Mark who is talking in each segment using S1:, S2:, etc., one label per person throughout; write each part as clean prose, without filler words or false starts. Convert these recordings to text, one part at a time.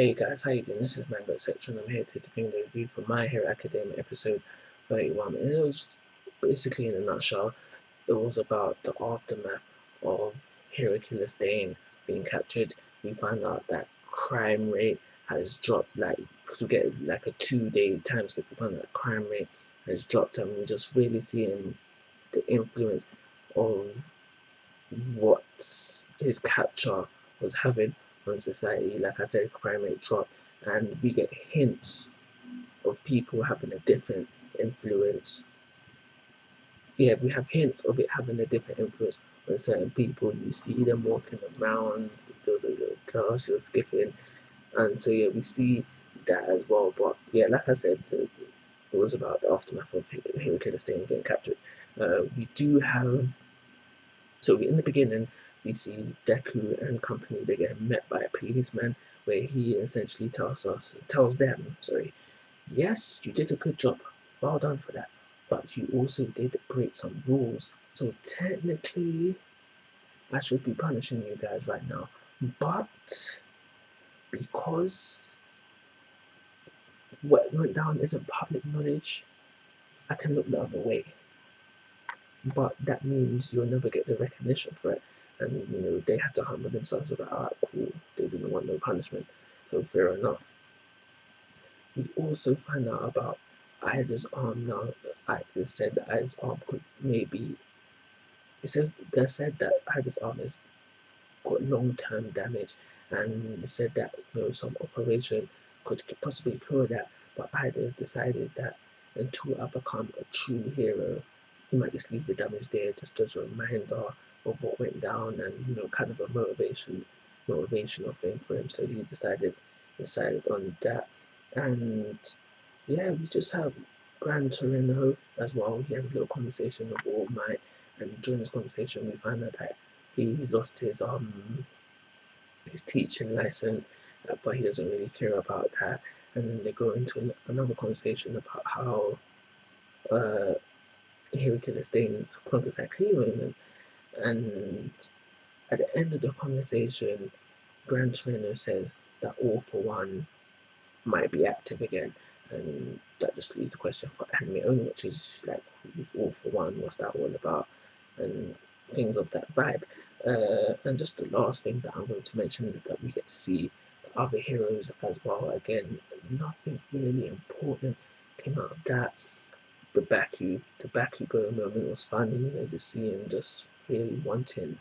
S1: Hey guys, how you doing? This is Manga section. I'm here to bring the review for My Hero Academia episode 31. And it was basically, in a nutshell, it was about the aftermath of Hero Killer Stain being captured. We find out that crime rate has dropped, like, because we get like a 2-day time skip. We find out that crime rate has dropped, and we're just really seeing the influence of what his capture was having on society. Like I said, crime rate dropped, and we get hints of people having a different influence. Yeah, we have hints of it having a different influence on certain people. You see them walking around. There was a little girl, she was skipping, and so yeah, we see that as well. But yeah, like I said, it was about the aftermath of Hero Killer Stain getting captured. We do have So in the beginning, we see Deku and company. They get met by a policeman, where he essentially tells them, sorry, yes, you did a good job, well done for that, but you also did break some rules. So technically, I should be punishing you guys right now, but because what went down isn't public knowledge, I can look the other way. But that means you'll never get the recognition for it. And they had to humble themselves about, alright, cool, they didn't want no punishment, so fair enough. We also find out about Ida's arm now. It said that Ida's arm could maybe, they said that Ida's arm has got long-term damage, and it said that some operation could possibly cure that, but Ida has decided that until I become a true hero, he might just leave the damage there, just as a reminder of what went down, and kind of a motivational thing for him. So he decided on that. And yeah, we just have Gran Torino as well. He has a little conversation with All Might, and during this conversation we find out that he lost his teaching license, but he doesn't really care about that. And then they go into another conversation about how Hero Killer Stain's conquers like hero, and at the end of the conversation, Gran Torino says that All for One might be active again, and that just leaves the question for anime only, which is like, with All for One, what's that all about, and things of that vibe. And just the last thing that I'm going to mention is that we get to see the other heroes as well. Again, nothing really important came out of that. The Bakugo moment was funny, just seeing just really wanting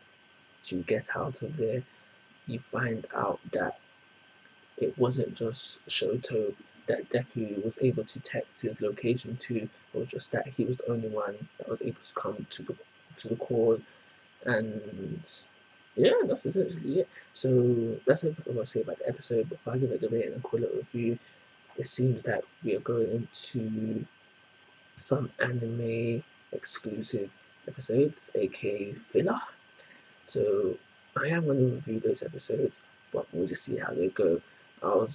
S1: to get out of there. You find out that it wasn't just Shoto that Deku was able to text his location to, or just that he was the only one that was able to come to the call. And yeah, that's essentially it. So that's everything I'm gonna say about the episode. Before I give it the rating and call it a review, it seems that we are going into some anime exclusive episodes, aka filler. So I am going to review those episodes, but we'll just see how they go. I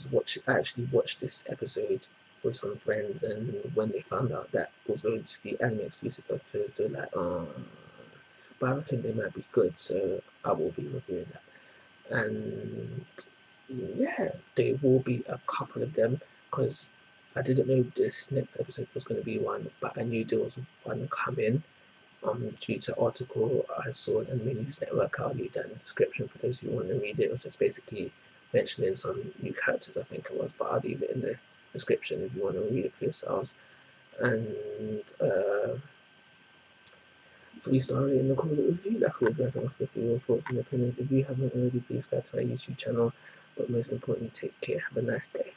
S1: actually watched this episode with some friends, and when they found out that it was going to be anime exclusive episodes, they're like, but I reckon they might be good, so I will be reviewing that. And yeah, there will be a couple of them, because I didn't know this next episode was going to be one, but I knew there was one coming. Due to article I saw on the news network. I'll leave that in the description for those who want to read it. It was just basically mentioning some new characters, I think it was, but I'll leave it in the description if you want to read it for yourselves. And 3-star rating and comment review. Like always, guys, I'm asking for your thoughts and opinions. If you haven't already, please subscribe to my YouTube channel. But most importantly, take care. Have a nice day.